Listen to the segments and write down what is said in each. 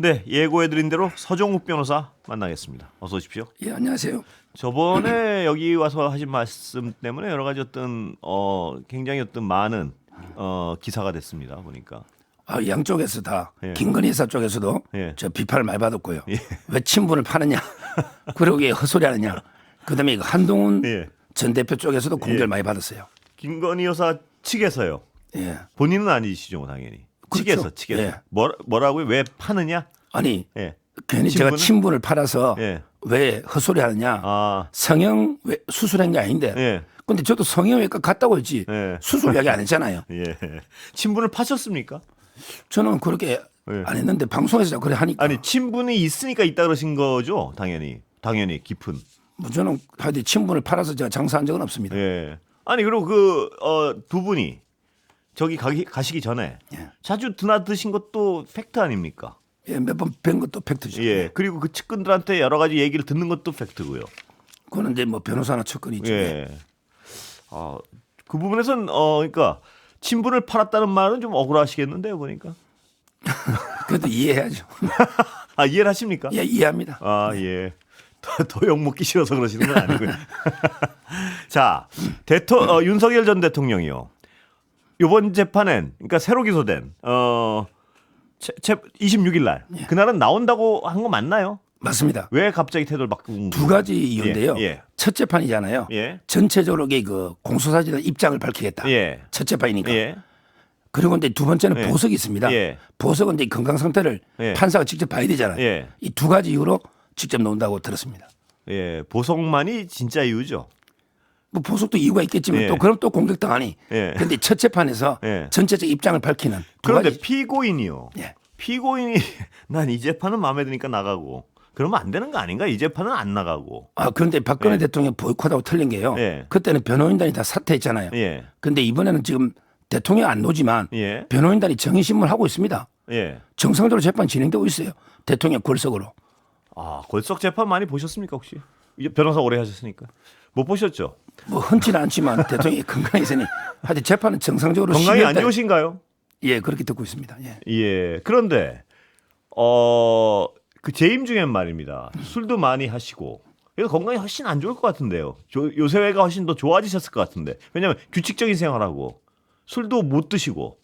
네, 예고해드린 대로 서종욱 변호사 만나겠습니다. 어서 오십시오. 예, 안녕하세요. 저번에 여기 와서 하신 말씀 때문에 여러 가지 어떤 굉장히 어떤 많은 기사가 됐습니다. 보니까. 아, 양쪽에서 다 예. 김건희 여사 쪽에서도 예. 저 비판을 많이 받았고요. 예. 왜 친분을 파느냐, 그리고 왜 헛소리하느냐. 그다음에 이거 한동훈 예. 전 대표 쪽에서도 공격을 예. 많이 받았어요. 김건희 여사 측에서요. 예. 본인은 아니시죠, 당연히. 그렇죠. 측에서. 예. 뭐라고요? 왜 파느냐? 아니 예. 괜히 제가 친분을 팔아서 예. 왜 헛소리하느냐. 아, 성형 수술한 게 아닌데. 예. 근데 저도 성형외과 갔다고 했지 예. 수술 이야기 안 했잖아요. 예. 친분을 파셨습니까? 저는 그렇게 예. 안 했는데 방송에서 자꾸 그래 하니까. 아니, 친분이 있으니까 있다 그러신 거죠, 당연히. 당연히 깊은. 뭐 저는 하여튼 친분을 팔아서 제가 장사한 적은 없습니다. 예. 아니 그리고 두 분이 저기 가시기 전에 예. 자주 드나드신 것도 팩트 아닙니까? 예, 몇 번 뵌 것도 팩트죠. 예. 그리고 그 측근들한테 여러 가지 얘기를 듣는 것도 팩트고요. 그거는 이제 뭐 변호사나 측근이죠. 예. 그 부분에서는 그러니까 친분을 팔았다는 말은 좀 억울하시겠는데요, 보니까. 그래도 이해해야죠. 아, 이해를 하십니까? 예, 이해합니다. 아, 예. 더 욕먹기 싫어서 그러시는 건 아니고요. 자, 윤석열 전 대통령이요. 이번 재판엔 그러니까 새로 기소된 26일 날 그날은 나온다고 한 거 맞나요? 맞습니다. 왜 갑자기 태도를 바꾼 두 가지 이유인데요. 예. 첫 재판이잖아요. 예. 전체적으로 그 공소사실의 입장을 밝히겠다. 예. 첫 재판이니까. 예. 그리고 이제 두 번째는 예. 보석이 있습니다. 예. 보석은 이제 건강 상태를 예. 판사가 직접 봐야 되잖아요. 예. 이 두 가지 이유로 직접 나온다고 들었습니다. 예. 보석만이 진짜 이유죠. 뭐 보석도 이유가 있겠지만 예. 또 그럼 또 공격당하니. 예. 그런데 첫 재판에서 예. 전체적 입장을 밝히는 두 그런데 가지. 피고인이요. 예. 피고인이 난 이 재판은 마음에 드니까 나가고 그러면 안 되는 거 아닌가? 이 재판은 안 나가고. 아, 그런데 박근혜 예. 대통령 보이콧하고 틀린 게요. 예. 그때는 변호인단이 다 사퇴했잖아요. 예. 근데 이번에는 지금 대통령 안 오지만 예. 변호인단이 정의신문을 하고 있습니다. 예. 정상적으로 재판 진행되고 있어요. 대통령 골석으로. 아, 골석 재판 많이 보셨습니까, 혹시? 이제 변호사 오래 하셨으니까. 못 보셨죠? 뭐 흔치는 않지만 대통령이 건강해 있으니 하여튼 재판은 정상적으로 건강이 12월 안 달- 좋으신가요? 예, 그렇게 듣고 있습니다. 예. 예. 그런데 그 재임 중엔 말입니다. 술도 많이 하시고 그래서 건강이 훨씬 안 좋을 것 같은데요. 요새가 훨씬 더 좋아지셨을 것 같은데. 왜냐하면 규칙적인 생활하고 술도 못 드시고.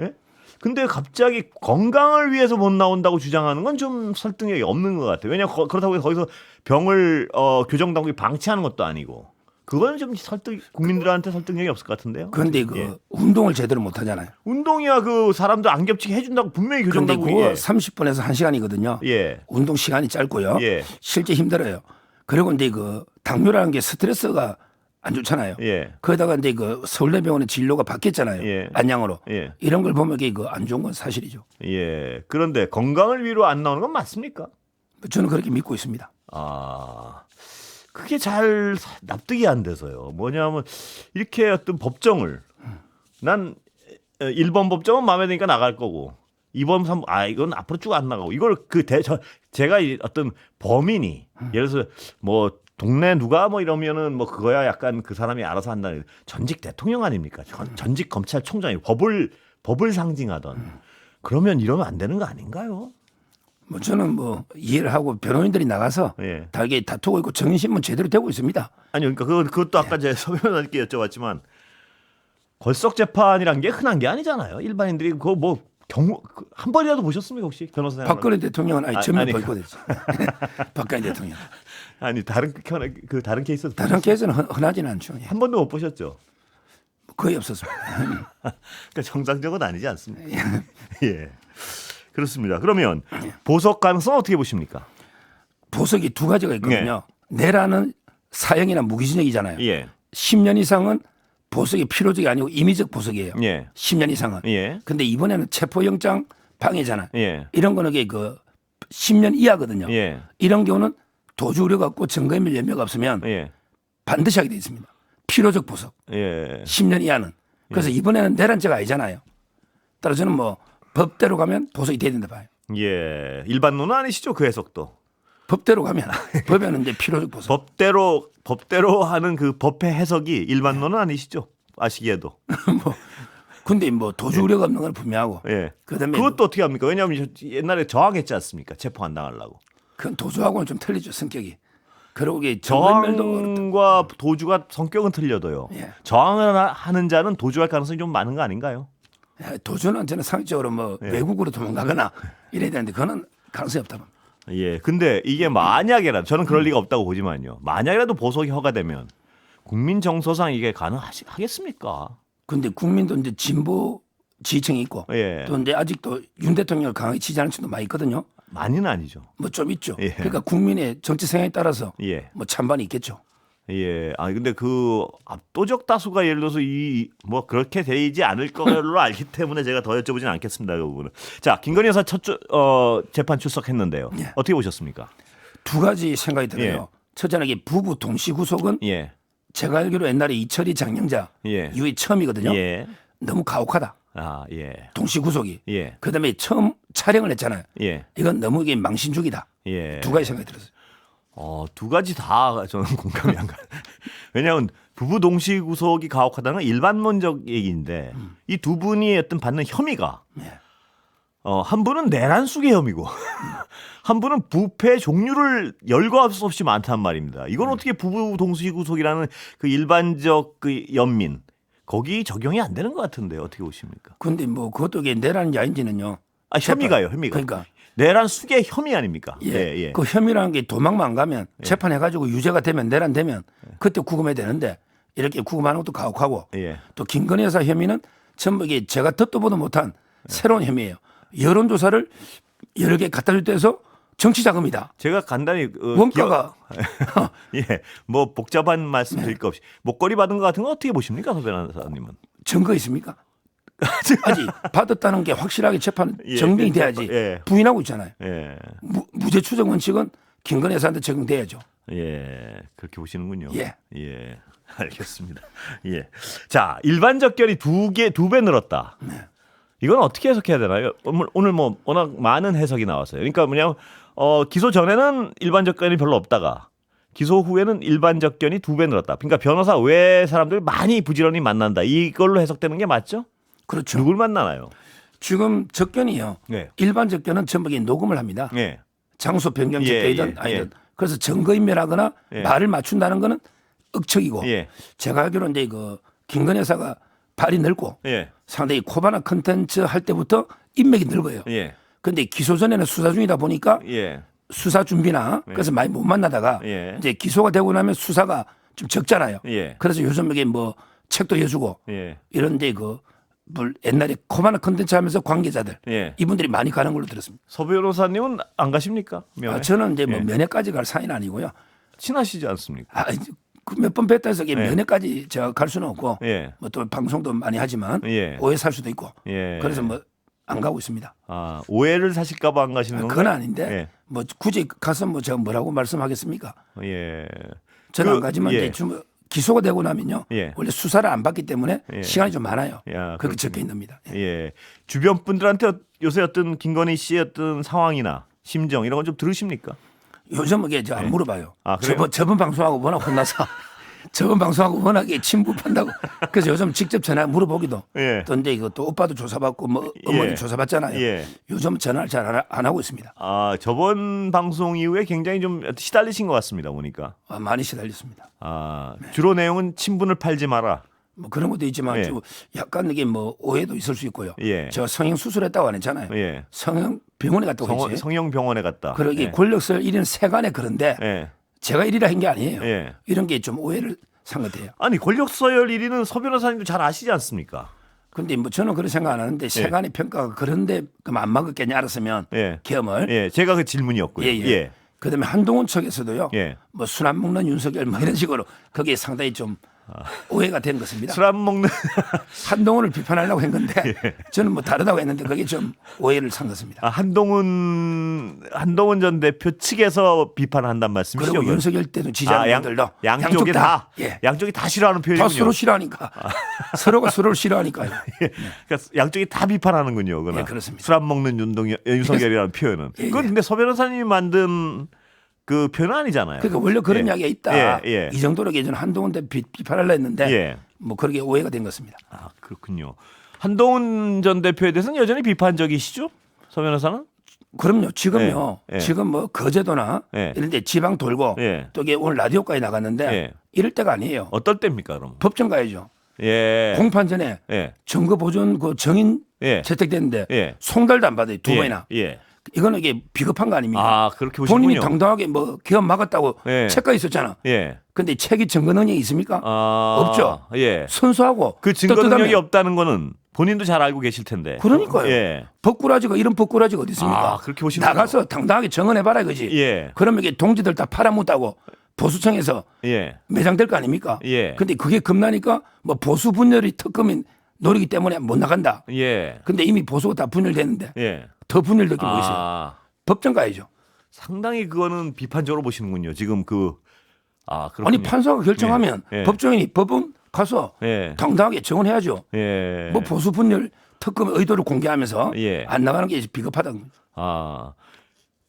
예? 근데 갑자기 건강을 위해서 못 나온다고 주장하는 건 좀 설득력이 없는 것 같아요. 왜냐하면 그렇다고 해서 거기서 병을 교정당국이 방치하는 것도 아니고. 그거는 좀 국민들한테 설득력이 없을 것 같은데요. 그런데 그 예. 운동을 제대로 못 하잖아요. 운동이야 그 사람들 안 겹치게 해준다고 분명히 그런데 교정당국이. 그거 예. 30분에서 1시간이거든요. 예. 운동 시간이 짧고요. 예. 실제 힘들어요. 그리고 이제 그 당뇨라는 게 스트레스가 안 좋잖아요. 예. 거기다가 이제 그 서울대병원의 진료가 바뀌었잖아요. 예. 안양으로. 예. 이런 걸 보면 이게 그 안 좋은 건 사실이죠. 예. 그런데 건강을 위로 안 나오는 건 맞습니까? 저는 그렇게 믿고 있습니다. 아, 그게 잘 납득이 안 돼서요. 뭐냐면 이렇게 어떤 법정을 난 1번 법정은 마음에 드니까 나갈 거고 2번 3번 이건 앞으로 쭉 안 나가고 이걸 제가 어떤 범인이 예를 들어서 뭐 동네 누가 뭐 이러면은 뭐 그거야 약간 그 사람이 알아서 한다는 전직 대통령 아닙니까? 전직 검찰총장이 법을 상징하던 그러면 이러면 안 되는 거 아닌가요? 뭐 저는 뭐 이해를 하고 변호인들이 나가서 예. 다 이게 다투고 있고 정의신문 제대로 되고 있습니다. 아니요, 그러니까 그것도 아까 제가 서 변호사님께 여쭤봤지만 골석 재판이란 게 흔한 게 아니잖아요. 일반인들이 그거 뭐 한 번이라도 보셨습니까 혹시 변호사님? 박근혜 대통령은 전면 아니. 보이콧했죠. 박근혜 대통령. 아니 다른 케이스도 다른 케이스는 흔하지는 않죠. 예. 한 번도 못 보셨죠. 거의 없었습니다. 그러니까 정상적은 아니지 않습니까? 예, 그렇습니다. 그러면 보석 가능성 어떻게 보십니까? 보석이 두 가지가 있거든요. 내라는 사형이나 무기징역이잖아요. 예, 10년 이상은 보석이 필요적이 아니고 임의적 보석이에요. 예, 10년 이상은. 예, 근데 이번에는 체포영장 방해잖아요. 예, 이런 거는 그 10년 이하거든요. 예, 이런 경우는 도주 우려가 없고 증거인멸 염려가 없으면 예, 반드시 하게 돼 있습니다. 필요적 보석. 예, 10년 이하는. 그래서 이번에는 내란죄가 아니잖아요. 따라서 저는 뭐 법대로 가면 보석이 돼야 된다 봐요. 예. 일반론은 아니시죠 그 해석도. 법대로 가면 법에는 이제 필요적 보석. 법대로 하는 그 법의 해석이 일반론은 아니시죠? 아시기에도. 뭐 근데 뭐 도주 우려가 없는 건 분명하고. 예. 그다음에 그것도 어떻게 합니까? 왜냐하면 옛날에 저항했지 않습니까? 체포 안 당하려고. 그건 도주하고는 좀 틀리죠 성격이. 그리고 이게 정말도 저항과 도주가 성격은 틀려도요. 예. 저항을 하는 자는 도주할 가능성이 좀 많은 거 아닌가요? 도주는 저는 상식적으로 뭐 외국으로 도망가거나 이래야 되는데 그거는 가능성이 없다 봅니다. 예. 근데 이게 만약에라도 저는 그럴 리가 없다고 보지만요. 만약이라도 보석이 허가되면 국민 정서상 이게 가능하겠습니까? 근데 국민도 이제 진보 지지층이 있고 예. 또 이제 아직도 윤 대통령을 강하게 지지하는 층도 많이 있거든요. 많이는 아니죠. 뭐 좀 있죠. 예. 그러니까 국민의 정치 생각에 따라서 예. 뭐 찬반이 있겠죠. 예. 아 근데 그 압도적 다수가 예를 들어서 이 뭐 그렇게 되지 않을 걸로 알기 때문에 제가 더 여쭤보진 않겠습니다. 그 부분은. 자, 김건희 여사 첫 재판 출석했는데요. 예. 어떻게 보셨습니까? 두 가지 생각이 들어요. 예. 첫째는 이게 부부 동시 구속은 예. 제가 알기로 옛날에 이철이 장영자 예. 이후에 처음이거든요. 예. 너무 가혹하다. 아, 예. 동시 구속이. 예. 그다음에 처음 촬영을 했잖아요. 예. 이건 너무 이게 망신주기다. 예. 두 가지 생각이 들었어요. 두 가지 다 저는 공감이 안 가요. 왜냐하면 부부 동시 구속이 가혹하다는 건 일반론적 얘기인데 이 두 분이 어떤 받는 혐의가 예. 한 분은 내란 숙의 혐의고 한 분은 부패 종류를 열과 수 없이 많단 말입니다. 이건 어떻게 부부 동시 구속이라는 그 일반적 그 연민 거기 적용이 안 되는 것 같은데 어떻게 보십니까? 근데 뭐 그것도 이게 내라는지 아닌지는요. 아, 혐의가요, 혐의가. 그러니까 내란 숙의 혐의 아닙니까? 예. 그 혐의라는 게 도망만 가면 재판해가지고 유죄가 되면 내란 되면 그때 구금해야 되는데 이렇게 구금하는 것도 가혹하고 예. 또 김건희 여사 혐의는 전부 이게 제가 듣도 보도 못한 새로운 혐의예요. 여론조사를 여러 개 갖다 줄 때에서 정치 자금이다. 제가 간단히 원가가 예, 뭐 복잡한 말씀 드릴 거 없이 목걸이 받은 것 같은 거 어떻게 보십니까, 서 변호사님은? 증거 있습니까? 아직 받았다는 게 확실하게 재판 예, 증명이 돼야지. 예. 부인하고 있잖아요. 예, 무죄 추정 원칙은 김건희 여사한테 적용돼야죠. 예, 그렇게 보시는군요. 예. 예, 알겠습니다. 예, 자 일반적 결이 두 배 늘었다. 네. 이건 어떻게 해석해야 되나요? 오늘 뭐 워낙 많은 해석이 나왔어요. 그러니까 뭐냐, 기소 전에는 일반적 견이 별로 없다가 기소 후에는 일반적 견이 2배 늘었다. 그러니까 변호사 외 사람들 많이 부지런히 만난다. 이걸로 해석되는 게 맞죠? 그렇죠. 누굴 만나나요? 지금 적견이요. 네. 일반 적견은 전부 녹음을 합니다. 네. 장소 변경 예, 적견이든 예, 아니든. 예. 그래서 증거인멸하거나 예. 말을 맞춘다는 거는 억척이고 예. 제가 알기로는 이제 그 김건희 여사가 발이 넓고 예. 상당히 코바나 컨텐츠 할 때부터 인맥이 넓어요. 예. 근데 기소 전에는 수사 중이다 보니까 예. 수사 준비나 그래서 많이 못 만나다가 예. 이제 기소가 되고 나면 수사가 좀 적잖아요. 예. 그래서 요즘 이게 뭐 책도 해주고 예. 이런데 그 뭘 옛날에 코바나 컨텐츠 하면서 관계자들 예. 이분들이 많이 가는 걸로 들었습니다. 서 변호사님은 안 가십니까? 면회? 저는 이제 뭐 예. 면회까지 갈 사이는 아니고요. 친하시지 않습니까? 몇 번 뵀다 해서 이게 예. 면회까지 제가 갈 수는 없고 예. 뭐 또 방송도 많이 하지만 예. 오해 살 수도 있고 예. 그래서 뭐 안 가고 있습니다. 아, 오해를 사실까봐 안 가시는 건가요? 그건 아닌데 예. 뭐 굳이 가서 뭐 제가 뭐라고 말씀하겠습니까? 예. 저는 그, 안 가지만 예. 이제 좀 기소가 되고 나면요. 예. 원래 수사를 안 받기 때문에 예. 시간이 좀 많아요. 야, 그렇게 적혀 있는 겁니다. 예. 예. 주변 분들한테 요새 어떤 김건희 씨의 어떤 상황이나 심정 이런 건 좀 들으십니까? 요즘 이게 저 안 물어봐요. 아, 그래요? 저번 방송하고 워낙 혼나서 저번 방송하고 워낙에 침묵한다고. 그래서 요즘 직접 전화 물어보기도. 예. 또 이제 이거 또 오빠도 조사받고 뭐 어머니 예. 조사받잖아요. 예. 요즘 전화를 잘 안 하고 있습니다. 아, 저번 방송 이후에 굉장히 좀 시달리신 것 같습니다. 보니까. 많이 시달렸습니다. 아, 주로 내용은 친분을 팔지 마라. 뭐 그런 것도 있지만 예. 좀 약간 이게 뭐 오해도 있을 수 있고요. 예. 제가 성형 수술했다고 안 했잖아요. 예. 성형 병원에 갔다고 했지. 성형병원에 갔다. 그러기 예. 권력설 1인 세간에 그런데 예. 제가 1위라 한 게 아니에요. 예. 이런 게 좀 오해를 산 것 같아요. 아니 권력 서열 1위는 서 변호사님도 잘 아시지 않습니까? 근데 뭐 저는 그런 생각 안 하는데 세간의 평가가 그런데 그럼 안 막았겠냐 알았으면 예. 겸을 예, 제가 그 질문이었고요. 예. 그다음에 한동훈 측에서도요. 예. 뭐 술 안 먹는 윤석열 뭐 이런 식으로 거기에 상당히 좀 오해가 된 것입니다. 술 안 먹는 한동훈을 비판하려고 한 건데 예. 저는 뭐 다르다고 했는데 그게 좀 오해를 산 것입니다. 한동훈 전 대표 측에서 비판한단 말씀이시죠? 그리고 그건? 윤석열 때도 지지하는 분들도 양쪽이 다 예. 양쪽이 다 싫어하는 표현이군요. 다 서로 싫어하니까 서로가 서로를 싫어하니까요. 그러니까 양쪽이 다 비판하는군요. 그러나 예, 그렇습니다. 술 안 먹는 윤석열이라는 표현은. 예, 그건 근데 서 변호사님이 만든 그 표현 아니잖아요. 그러니까 원래 그런 예. 이야기가 있다. 예. 이 정도로 예전 한동훈 때 비판하려 했는데 예. 뭐 그렇게 오해가 된 것입니다. 아, 그렇군요. 한동훈 전 대표에 대해서는 여전히 비판적이시죠? 서 변호사는? 그럼요. 지금요. 예, 예. 지금 뭐 거제도나 예. 이런 데 지방 돌고 예. 또 이게 오늘 라디오까지 나갔는데 예. 이럴 때가 아니에요. 어떨 때입니까, 그럼? 법정 가야죠. 예. 공판 전에 예. 증거 보존 그 정인 예. 채택됐는데 예. 송달도 안 받아요. 두 예. 번이나. 예. 이거는 이게 비겁한 거 아닙니까? 아, 그렇게 보시군요. 본인이 당당하게 뭐 기업 막았다고 예. 책가 있었잖아. 예. 근데 책이 증거 능력이 있습니까? 아, 없죠. 예. 선수하고 그 증거 떳떳하면. 능력이 없다는 거는 본인도 잘 알고 계실 텐데. 그러니까요. 예. 법꾸라지가 이런 법꾸라지가 어디 있습니까? 아, 그렇게 보시는구나. 나가서 당당하게 정언해봐라 이거지. 예. 그러면 이게 동지들 다 팔아먹다고 보수청에서 예. 매장될 거 아닙니까? 예. 그 근데 그게 겁나니까 뭐 보수 분열이 특검이 노리기 때문에 못 나간다. 예. 근데 이미 보수가 다 분열됐는데 예. 더 분열될 게 뭐 있어요? 아, 법정 가야죠. 상당히 그거는 비판적으로 보시는군요. 지금 그렇군요. 아니 판사가 결정하면 예. 예. 법정이 법원 가서 예. 당당하게 정언해야죠. 예. 뭐 보수 분열 특검의 의도를 공개하면서 예. 안 나가는 게 비겁하다는 거죠. 아.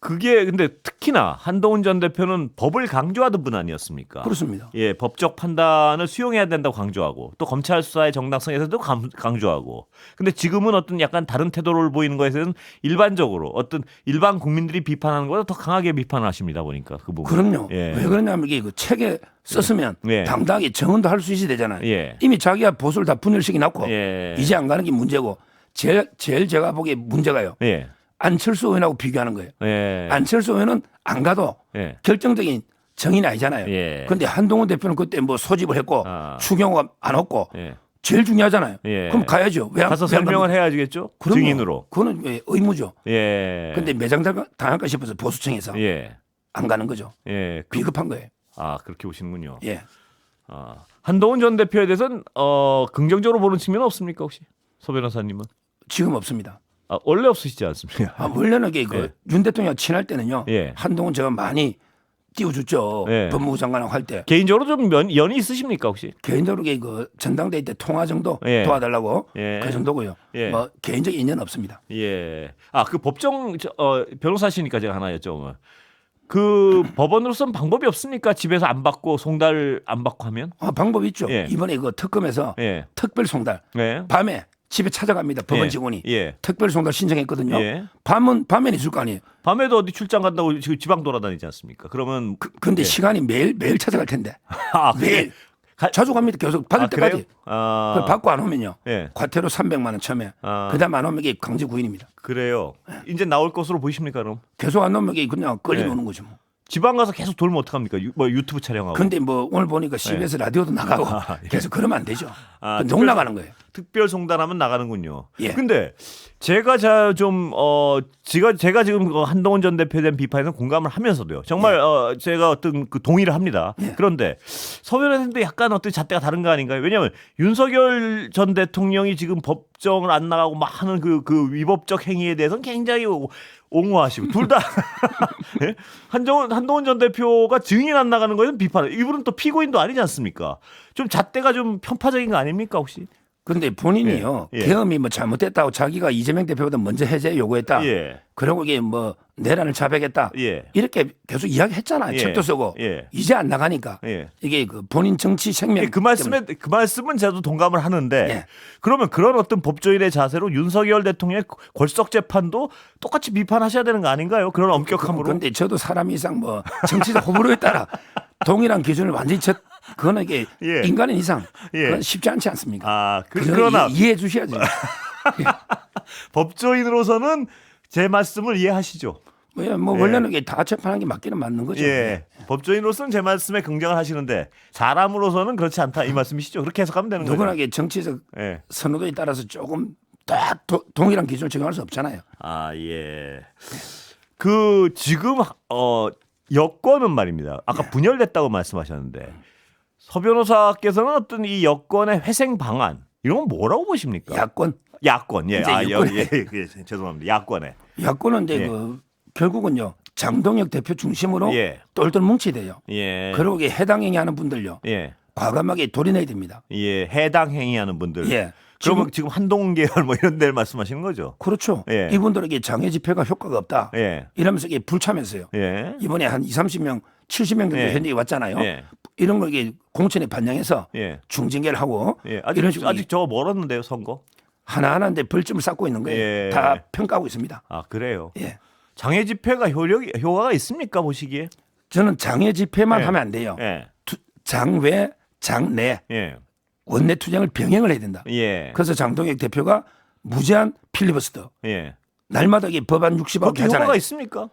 그게 근데 특히나 한동훈 전 대표는 법을 강조하던 분 아니었습니까? 그렇습니다. 예, 법적 판단을 수용해야 된다고 강조하고 또 검찰 수사의 정당성에서도 강조하고. 근데 지금은 어떤 약간 다른 태도를 보이는 것에는 일반적으로 어떤 일반 국민들이 비판하는 것보다 더 강하게 비판을 하십니다 보니까 그 부분. 그럼요. 예. 왜 그러냐면 이게 그 책에 썼으면 예. 당당하게 정언도 할 수 있어야 되잖아요. 예. 이미 자기가 보수를 다 분열시켜 놨고 예. 이제 안 가는 게 문제고 제일 제가 보기에 문제가요. 예. 안철수 의원하고 비교하는 거예요. 예. 안철수 의원은 안 가도 예. 결정적인 정인이 아니잖아요. 예. 그런데 한동훈 대표는 그때 뭐 소집을 했고 아. 추경호가 안 왔고 예. 제일 중요하잖아요. 예. 그럼 가야죠. 왜 안 가서 왜 안 설명을 갑니까? 해야겠죠? 그럼요. 증인으로. 그거는 의무죠. 예. 근데 매장 당할까 싶어서 보수청에서 예. 안 가는 거죠. 예. 비겁한 거예요. 아, 그렇게 보시는군요. 예. 아, 한동훈 전 대표에 대해서는 긍정적으로 보는 측면은 없습니까 혹시? 서 변호사님은? 지금 없습니다. 아, 원래 없으시지 않습니까? 원래는 이게 예. 윤 대통령 친할 때는요. 예. 한동훈 제가 많이 띄워줬죠. 예. 법무부 장관하고 할 때. 개인적으로 좀 연이 있으십니까 혹시? 개인적으로 이게 그 전당대회 때 통화 정도 예. 도와달라고 예. 그 정도고요. 예. 뭐 개인적인 인연은 없습니다. 예. 아, 그 법정 변호사시니까 제가 하나 여쭤보면 그 법원으로서는 방법이 없습니까? 집에서 안 받고 송달 안 받고 하면? 방법이 있죠. 예. 이번에 그 특검에서 예. 특별 송달 네. 밤에 집에 찾아갑니다. 법원 예. 직원이 예. 특별 송달 신청했거든요. 예. 밤엔 있을 거 아니에요. 밤에도 어디 출장 간다고 지금 지방 돌아다니지 않습니까? 그러면 근데 예. 시간이 매일 찾아갈 텐데 아, 매일 자주 갑니다. 계속 받을 때까지. 그래요? 아, 그걸 받고 안 오면요. 예. 과태료 300만 원 처음에. 아. 그다음 안 오면 이게 강제 구인입니다. 그래요. 이제 나올 것으로 보이십니까, 그럼? 계속 안 오면 이게 그냥 끌려 예. 오는 거죠. 뭐. 지방 가서 계속 돌면 어떡합니까? 뭐 유튜브 촬영하고. 근데 뭐 오늘 보니까 CBS 라디오도 나가고 예. 계속 그러면 안 되죠. 아, 그건 욕 나가는 거예요. 특별 송달하면 나가는군요. 예. 근데 제가 제가 지금 그 한동훈 전 대표에 대한 비판에는 공감을 하면서도요. 정말 제가 어떤 그 동의를 합니다. 예. 그런데 서변에서도 약간 어떤 잣대가 다른 거 아닌가요? 왜냐하면 윤석열 전 대통령이 지금 법정을 안 나가고 막 하는 그 위법적 행위에 대해서는 굉장히 옹호하시고 둘 다 예? 한동훈 전 대표가 증인 안 나가는 거에는 비판. 이분은 또 피고인도 아니지 않습니까? 좀 잣대가 좀 편파적인 거 아닙니까 혹시? 그런데 본인이요. 예. 예. 계엄이 뭐 잘못됐다고 자기가 이재명 대표보다 먼저 해제 요구했다. 예. 그리고 이게 뭐 내란을 자백했다. 예. 이렇게 계속 이야기했잖아요. 예. 책도 쓰고. 예. 이제 안 나가니까 예. 이게 그 본인 정치 생명. 그 말씀은 저도 동감을 하는데 예. 그러면 그런 어떤 법조인의 자세로 윤석열 대통령의 골석 재판도 똑같이 비판하셔야 되는 거 아닌가요? 그런 엄격함으로. 그런데 저도 사람 이상 뭐 정치적 호불호에 따라 동일한 기준을 완전히 그거는 이게 예. 인간의 이상 예. 그건 쉽지 않지 않습니까? 아, 그거는 그러나 이해해 주셔야죠. 법조인으로서는 제 말씀을 이해하시죠. 뭐 예. 원래는 이게 다 재판한 게 맞기는 맞는 거죠. 예. 법조인으로서는 제 말씀에 긍정을 하시는데 사람으로서는 그렇지 않다 이 말씀이시죠. 그렇게 해석하면 되는 거죠. 누구나 이게 정치적 예. 선호도에 따라서 조금 딱 동일한 기준을 적용할 수 없잖아요. 아, 예. 그 지금 여권은 말입니다. 아까 분열됐다고 말씀하셨는데 서 변호사께서는 어떤 이 여권의 회생 방안 이런 건 뭐라고 보십니까? 야권. 야권. 예. 이제 야권에. 죄송합니다. 야권에. 야권은 이제 예. 결국은요. 장동혁 대표 중심으로 예. 똘똘 뭉치야 돼요. 예. 그리고 이게 해당 행위하는 분들요. 예. 과감하게 돌려내야 됩니다. 예. 해당 행위하는 분들. 예. 그러면 지금 한동훈 계열 뭐 이런 데를 말씀하시는 거죠? 그렇죠. 예. 이분들에게 장애 집회가 효과가 없다. 예. 이러면서 이게 불참했어요. 예. 이번에 한 20, 30명, 70명 정도 예. 현직에 왔잖아요. 예. 이런 걸 이게 공천에 반영해서 예. 중징계를 하고 예. 이런 식으로 아직 저거 멀었는데요, 선거. 하나하나인데 벌점을 쌓고 있는 거예요. 예. 다 평가하고 있습니다. 아 그래요. 예. 장애 집회가 효과가 있습니까 보시기에? 저는 장외 집회만 예. 하면 안 돼요. 예. 장외, 장내 예. 원내 투쟁을 병행을 해야 된다. 예. 그래서 장동혁 대표가 무제한 필리버스터 예. 날마다 이게 법안 60억 그렇게 하잖아요. 효과가 있습니까?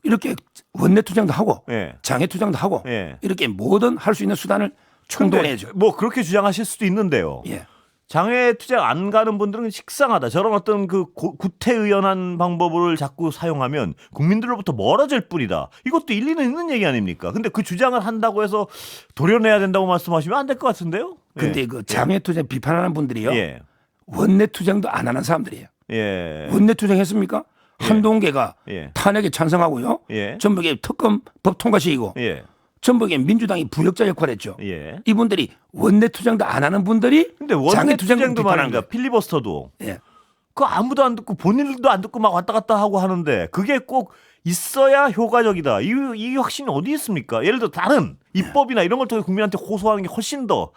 이렇게 원내 투쟁도 하고 예. 장외 투쟁도 하고 예. 이렇게 모든 할 수 있는 수단을 총동해야죠. 근데 뭐 그렇게 주장하실 수도 있는데요. 예. 장애 투쟁 안 가는 분들은 식상하다. 저런 어떤 그 구태의연한 방법을 자꾸 사용하면 국민들로부터 멀어질 뿐이다. 이것도 일리는 있는 얘기 아닙니까? 근데 그 주장을 한다고 해서 도려내야 된다고 말씀하시면 안 될 것 같은데요? 근데 그 장외 투쟁 비판하는 분들이요. 예. 원내 투쟁도 안 하는 사람들이에요. 예. 원내 투쟁 했습니까? 한동계가 예. 탄핵에 찬성하고요. 예. 전북에 특검 법 통과시키고 예. 전북에 민주당이 부역자 역할을 했죠. 예. 이분들이 원내 투쟁도 안 하는 분들이 근데 장애 원내 투쟁도 투쟁도 비판하는 말입니다. 거예요. 필리버스터도 예. 그 아무도 안 듣고 본인들도 안 듣고 막 왔다 갔다 하고 하는데 그게 꼭 있어야 효과적이다. 이 확신이 어디 있습니까? 예를 들어 다른 입법이나 이런 걸 통해 국민한테 호소하는 게 훨씬 더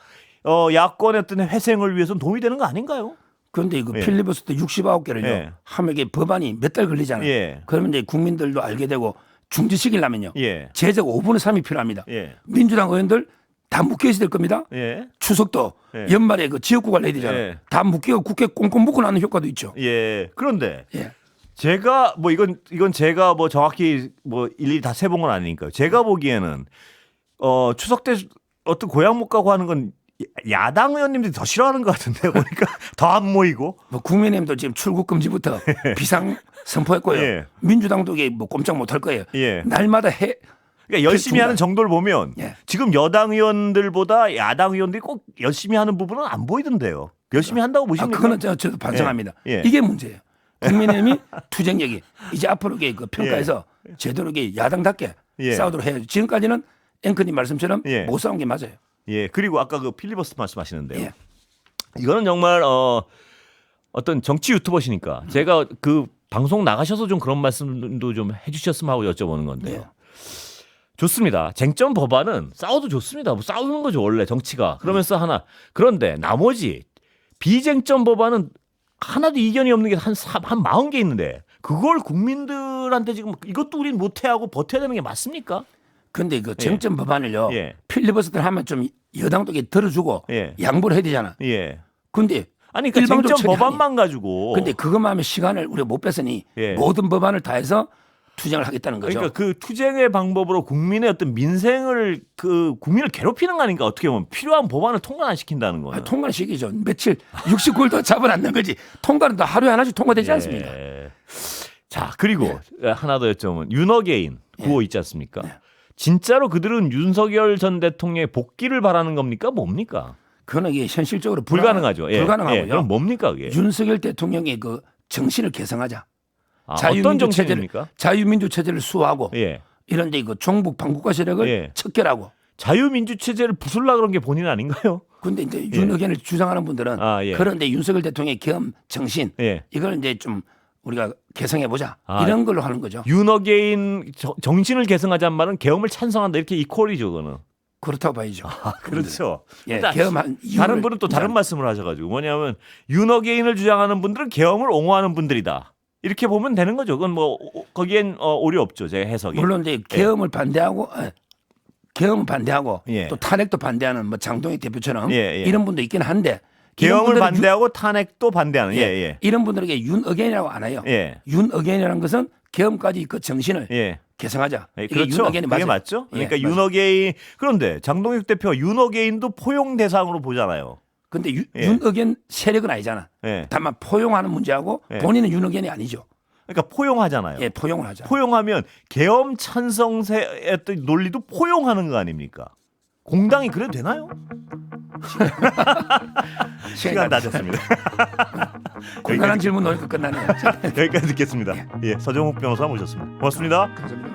야권의 어떤 회생을 위해서는 도움이 되는 거 아닌가요? 그런데 이거 예. 필리버스터 69개를요. 예. 하면 이게 법안이 몇 달 걸리잖아요. 예. 그러면 이제 국민들도 알게 되고 중지시키려면요. 예. 제적 5분의 3이 필요합니다. 예. 민주당 의원들 다 묶여 있어야 될 겁니다. 예. 추석도 예. 연말에 그 지역구가 해야 되잖아요. 예. 다 묶여 국회 꽁꽁 묶어 놔는 효과도 있죠. 예. 그런데 예. 제가 뭐 이건 제가 뭐 정확히 뭐 일일이 다 세본 건 아니니까요. 제가 보기에는 추석 때 어떤 고향 못 가고 하는 건 야당 의원님들이 더 싫어하는 것 같은데 보니까 더 안 모이고. 뭐 국민의힘도 지금 출국 금지부터 비상 선포했고요. 예. 민주당도 이게 뭐 꼼짝 못 할 거예요. 예. 날마다 해 그러니까 열심히 하는 정도를 보면 예. 지금 여당 의원들보다 야당 의원들이 꼭 열심히 하는 부분은 안 보이던데요. 열심히 한다고 보십니까? 그거는 저도 반성합니다. 예. 예. 이게 문제예요. 국민의힘이 투쟁력이 이제 앞으로 그 평가에서 제대로 이게 야당답게 예. 싸우도록 해야죠. 지금까지는 앵커님 말씀처럼 예. 못 싸운 게 맞아요. 예. 그리고 아까 그 필리버스터 말씀하시는데요. 예. 이거는 정말 어떤 정치 유튜버시니까 제가 그 방송 나가셔서 좀 그런 말씀도 좀 해주셨으면 하고 여쭤보는 건데요. 예. 좋습니다. 쟁점 법안은 싸워도 좋습니다. 뭐 싸우는 거죠 원래 정치가. 그러면서 하나 그런데 나머지 비쟁점 법안은 하나도 이견이 없는 게 한 40개 있는데 그걸 국민들한테 지금 이것도 우린 못해 하고 버텨야 되는 게 맞습니까? 근데 그 쟁점 법안을요. 예. 필리버스터 하면 좀 여당도 이게 들어주고 예. 양보를 해야 되잖아. 예. 근데 아니 그 일방적 쟁점 처리 법안만 가지고. 근데 그것만 하면 시간을 우리가 못 뺐으니 예. 모든 법안을 다 해서 투쟁을 하겠다는 거죠. 그러니까 그 투쟁의 방법으로 국민의 어떤 민생을 그 국민을 괴롭히는 거 아닌가 어떻게 보면 필요한 법안을 통과 안 시킨다는 거예요. 통과는 시기죠. 며칠 69일도 잡아놨는 거지. 통과는 다 하루에 하나씩 통과되지 않습니다. 자 그리고 하나 더 여쭤보면 윤어게인 구호 있지 않습니까? 네. 진짜로 그들은 윤석열 전 대통령의 복귀를 바라는 겁니까? 뭡니까? 그거는 이게 현실적으로 불가능하죠. 예. 불가능하고요. 예. 그럼 뭡니까 그게? 윤석열 대통령의 그 정신을 개성하자. 아, 어떤 정신입니까? 자유민주 체제를 수호하고 예. 이런데 그 종북 반국가 세력을 예. 척결하고. 자유민주 체제를 부술라 그런 게 본인 아닌가요? 근데 이제 윤 의견을 주장하는 분들은 아, 예. 그런데 윤석열 대통령의 겸 정신 예. 이걸 이제 좀 우리가 개성해 보자 아, 이런 걸로 하는 거죠. 윤어게인 정신을 개성하자는 말은 계엄을 찬성한다 이렇게 이퀄이죠, 그거는. 그렇다고 봐야죠. 그렇죠. 예, 근데 계엄한 다른 분은 또 다른 말씀을 하셔가지고 뭐냐면 윤어게인을 주장하는 분들은 계엄을 옹호하는 분들이다. 이렇게 보면 되는 거죠. 그건 뭐 거기엔 오류 없죠. 제 해석이. 물론 이제 계엄을 반대하고 계엄을 반대하고 예. 또 탄핵도 반대하는 뭐 장동익 대표처럼 예, 예. 이런 분도 있긴 한데 계엄을 이런 분들은 반대하고 탄핵도 반대하는. 예, 예. 이런 분들에게 윤어게인이라고 안 해요. 예. 윤어게인이라는 것은 계엄까지 그 정신을 예. 개성하자. 예, 이게 그렇죠. 윤어게인이 그게 맞아요. 맞죠. 그러니까 예, 맞아요. 윤어게인 그런데 장동익 대표가 윤어게인도 포용 대상으로 보잖아요. 근데 예. 윤어게인 세력은 아니잖아. 예. 다만 포용하는 문제하고 예. 본인은 윤어게인이 아니죠. 그러니까 포용하잖아요. 예, 포용을 하자. 포용하면 계엄 찬성세의 어떤 논리도 포용하는 거 아닙니까? 공당이 그래도 되나요? 시간 다 됐습니다. 공간한 질문 넣으니까 끝나네요. 여기까지 듣겠습니다. 예, 서정욱 변호사 모셨습니다. 고맙습니다. 감사합니다.